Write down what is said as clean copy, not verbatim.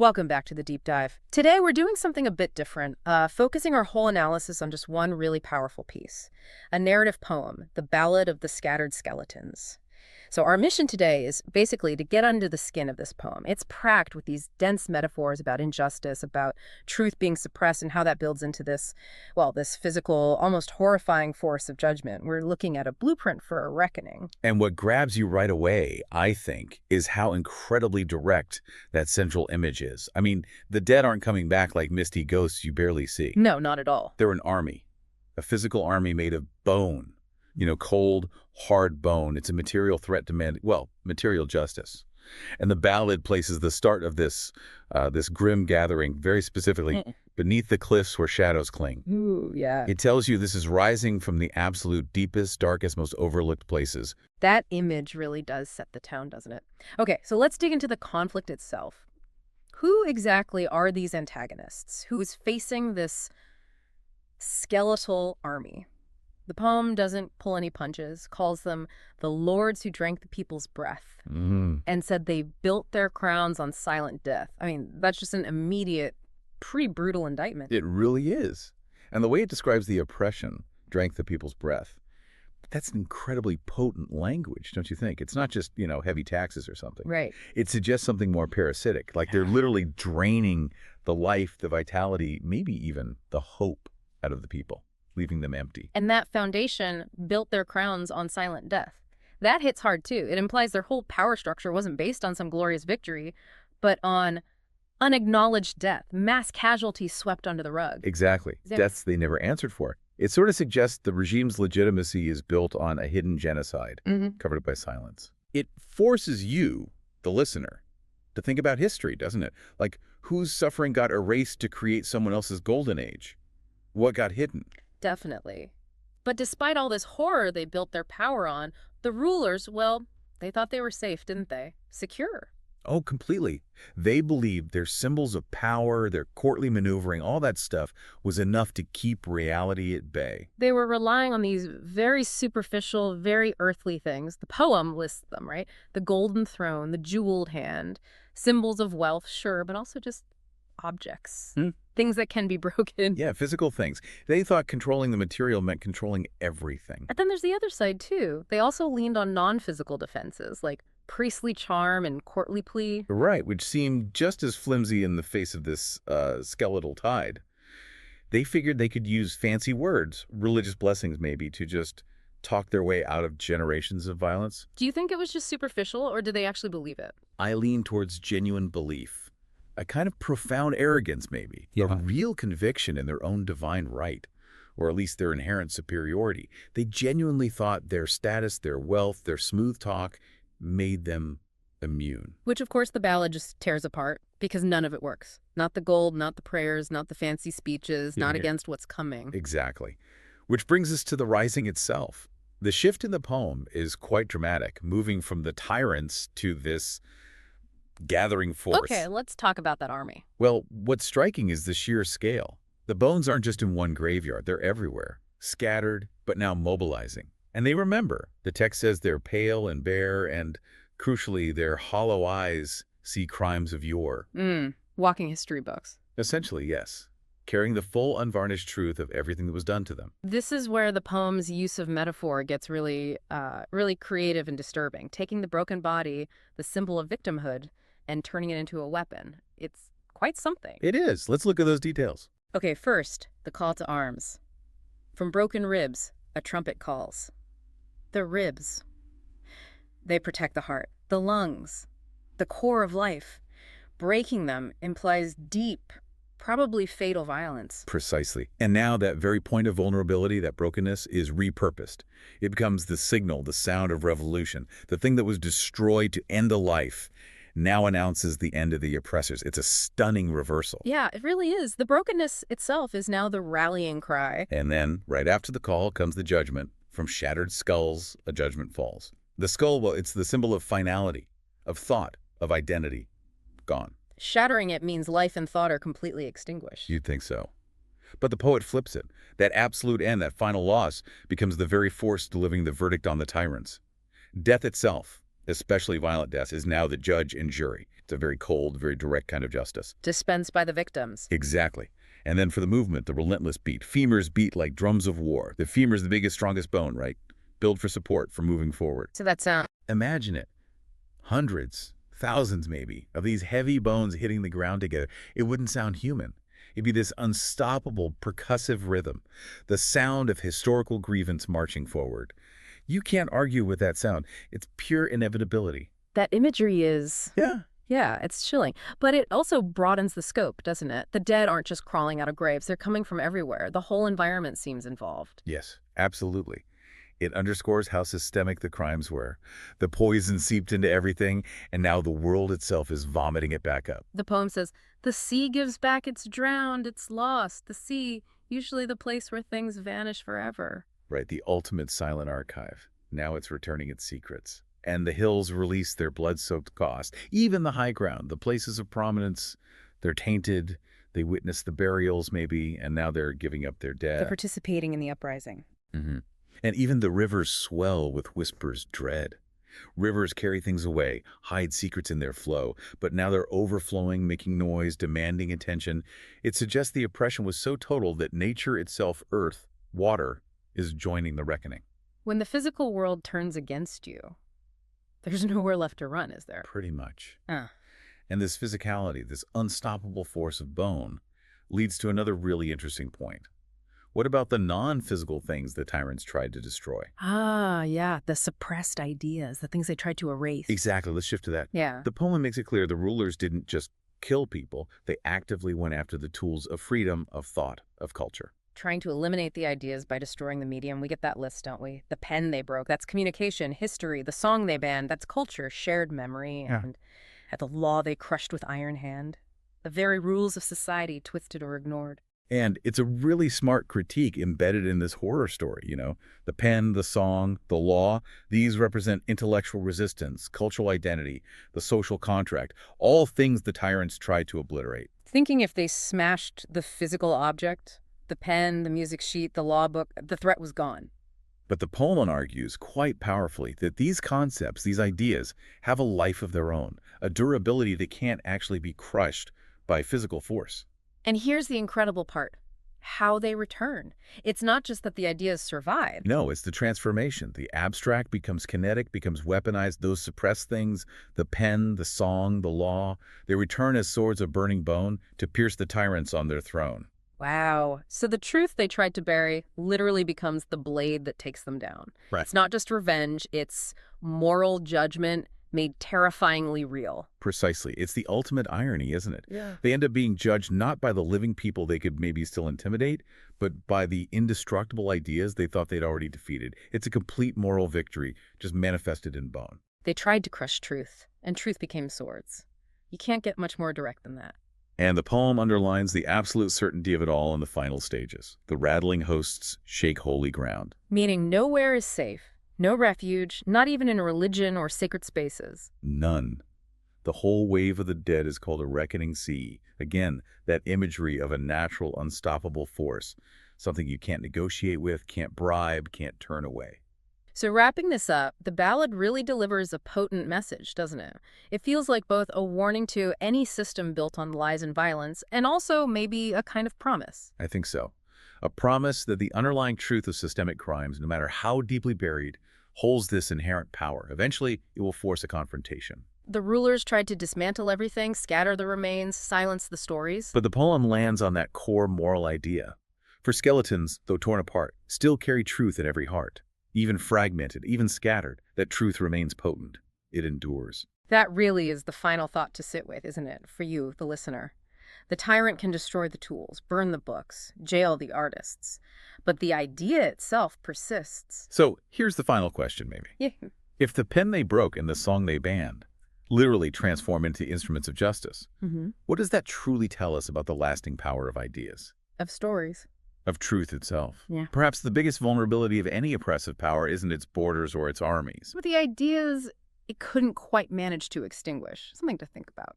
Welcome back to the deep dive. Today we're doing something a bit different, focusing our whole analysis on just one really powerful piece, a narrative poem, the Ballad of the Scattered Skeletons. So our mission today is basically to get under the skin of this poem. It's packed with these dense metaphors about injustice, about truth being suppressed, and how that builds into this, well, this physical, almost horrifying force of judgment. We're looking at a blueprint for a reckoning. And what grabs you right away, I think, is how incredibly direct that central image is. I mean, the dead aren't coming back like misty ghosts you barely see. No, not at all. They're an army, a physical army made of bone, cold, hard bone. It's a material threat demanding, well, material justice. And the ballad places the start of this grim gathering very specifically beneath the cliffs where shadows cling. Ooh, yeah. It tells you this is rising from the absolute deepest, darkest, most overlooked places. That image really does set the tone, doesn't it? Okay, so let's dig into the conflict itself. Who exactly are these antagonists? Who is facing this skeletal army? The poem doesn't pull any punches, calls them the lords who drank the people's breath, and said they built their crowns on silent death. I mean, that's just an immediate, pretty brutal indictment. It really is. And the way it describes the oppression, drank the people's breath, that's incredibly potent language, don't you think? It's not just, heavy taxes or something. Right. It suggests something more parasitic, like they're literally draining the life, the vitality, maybe even the hope out of the people, leaving them empty. And that foundation built their crowns on silent death. That hits hard, too. It implies their whole power structure wasn't based on some glorious victory, but on unacknowledged death, mass casualties swept under the rug. Exactly. Deaths they never answered for. It sort of suggests the regime's legitimacy is built on a hidden genocide, covered up by silence. It forces you, the listener, to think about history, doesn't it? Like, whose suffering got erased to create someone else's golden age? What got hidden? Definitely. But despite all this horror they built their power on, the rulers, well, they thought they were safe, didn't they? Secure. Oh, completely. They believed their symbols of power, their courtly maneuvering, all that stuff was enough to keep reality at bay. They were relying on these very superficial, very earthly things. The poem lists them, right? The golden throne, the jeweled hand, symbols of wealth, sure, but also just objects. Things that can be broken. Yeah, physical things. They thought controlling the material meant controlling everything. And then there's the other side, too. They also leaned on non-physical defenses, like priestly charm and courtly plea. Right, which seemed just as flimsy in the face of this skeletal tide. They figured they could use fancy words, religious blessings maybe, to just talk their way out of generations of violence. Do you think it was just superficial, or did they actually believe it? I lean towards genuine belief. A kind of profound arrogance, maybe. A real conviction in their own divine right, or at least their inherent superiority. They genuinely thought their status, their wealth, their smooth talk made them immune. Which, of course, the ballad just tears apart, because none of it works. Not the gold, not the prayers, not the fancy speeches, not against what's coming. Exactly. Which brings us to the rising itself. The shift in the poem is quite dramatic, moving from the tyrants to this gathering force. Okay, let's talk about that army. Well, what's striking is the sheer scale. The bones aren't just in one graveyard, they're everywhere, scattered, but now mobilizing. And they remember. The text says they're pale and bare, and crucially, their hollow eyes see crimes of yore. Walking history books. Essentially, yes. Carrying the full, unvarnished truth of everything that was done to them. This is where the poem's use of metaphor gets really creative and disturbing. Taking the broken body, the symbol of victimhood, and turning it into a weapon. It's quite something. It is. Let's look at those details. Okay, first, the call to arms. From broken ribs, a trumpet calls. The ribs. They protect the heart, the lungs, the core of life. Breaking them implies deep, probably fatal violence. Precisely. And now that very point of vulnerability, that brokenness, is repurposed. It becomes the signal, the sound of revolution. The thing that was destroyed to end a life now announces the end of the oppressors. It's a stunning reversal. Yeah, it really is. The brokenness itself is now the rallying cry. And then, right after the call, comes the judgment. From shattered skulls, a judgment falls. The skull, well, it's the symbol of finality, of thought, of identity. Gone. Shattering it means life and thought are completely extinguished. You'd think so. But the poet flips it. That absolute end, that final loss, becomes the very force delivering the verdict on the tyrants. Death itself, especially violent death, is now the judge and jury. It's a very cold, very direct kind of justice. Dispensed by the victims. Exactly. And then for the movement, the relentless beat. Femurs beat like drums of war. The femur's the biggest, strongest bone, right? Built for support, for moving forward. So that sound. Imagine it. Hundreds, thousands maybe, of these heavy bones hitting the ground together. It wouldn't sound human. It'd be this unstoppable, percussive rhythm, the sound of historical grievance marching forward. You can't argue with that sound. It's pure inevitability. That imagery is... Yeah. Yeah, it's chilling. But it also broadens the scope, doesn't it? The dead aren't just crawling out of graves. They're coming from everywhere. The whole environment seems involved. Yes, absolutely. It underscores how systemic the crimes were. The poison seeped into everything, and now the world itself is vomiting it back up. The poem says, "The sea gives back its drowned, its lost. The sea, usually the place where things vanish forever." Right, the ultimate silent archive. Now it's returning its secrets. And the hills release their blood-soaked cost. Even the high ground, the places of prominence, they're tainted. They witnessed the burials, maybe, and now they're giving up their dead. They're participating in the uprising. Mm-hmm. And even the rivers swell with whispers dread. Rivers carry things away, hide secrets in their flow, but now they're overflowing, making noise, demanding attention. It suggests the oppression was so total that nature itself, earth, water, is joining the reckoning. When the physical world turns against you, there's nowhere left to run, is there? Pretty much. And this physicality, this unstoppable force of bone, leads to another really interesting point. What about the non-physical things the tyrants tried to destroy? Yeah, the suppressed ideas, the things they tried to erase. Exactly, let's shift to that. Yeah. The poem makes it clear the rulers didn't just kill people, they actively went after the tools of freedom, of thought, of culture. Trying to eliminate the ideas by destroying the medium. We get that list, don't we? The pen they broke, that's communication, history. The song they banned, that's culture, shared memory. And the law they crushed with iron hand. The very rules of society twisted or ignored. And it's a really smart critique embedded in this horror story, you know. The pen, the song, the law, these represent intellectual resistance, cultural identity, the social contract, all things the tyrants tried to obliterate. Thinking if they smashed the physical object, the pen, the music sheet, the law book, the threat was gone. But the poem argues quite powerfully that these concepts, these ideas, have a life of their own, a durability that can't actually be crushed by physical force. And here's the incredible part. How they return. It's not just that the ideas survive. No, it's the transformation. The abstract becomes kinetic, becomes weaponized. Those suppressed things, the pen, the song, the law, they return as swords of burning bone to pierce the tyrants on their throne. Wow. So the truth they tried to bury literally becomes the blade that takes them down. Right. It's not just revenge, it's moral judgment made terrifyingly real. Precisely. It's the ultimate irony, isn't it? Yeah. They end up being judged not by the living people they could maybe still intimidate, but by the indestructible ideas they thought they'd already defeated. It's a complete moral victory, just manifested in bone. They tried to crush truth, and truth became swords. You can't get much more direct than that. And the poem underlines the absolute certainty of it all in the final stages. The rattling hosts shake holy ground. Meaning nowhere is safe. No refuge, not even in religion or sacred spaces. None. The whole wave of the dead is called a reckoning sea. Again, that imagery of a natural, unstoppable force. Something you can't negotiate with, can't bribe, can't turn away. So wrapping this up, the ballad really delivers a potent message, doesn't it? It feels like both a warning to any system built on lies and violence, and also maybe a kind of promise. I think so. A promise that the underlying truth of systemic crimes, no matter how deeply buried, holds this inherent power. Eventually, it will force a confrontation. The rulers tried to dismantle everything, scatter the remains, silence the stories. But the poem lands on that core moral idea. For skeletons, though torn apart, still carry truth in every heart. Even fragmented, even scattered, that truth remains potent. It endures. That really is the final thought to sit with, isn't it, for you, the listener? The tyrant can destroy the tools, burn the books, jail the artists, but the idea itself persists. So here's the final question, maybe. Yeah. If the pen they broke and the song they banned literally transform into instruments of justice, what does that truly tell us about the lasting power of ideas? Of stories. Of truth itself. Yeah. Perhaps the biggest vulnerability of any oppressive power isn't its borders or its armies. But the ideas it couldn't quite manage to extinguish. Something to think about.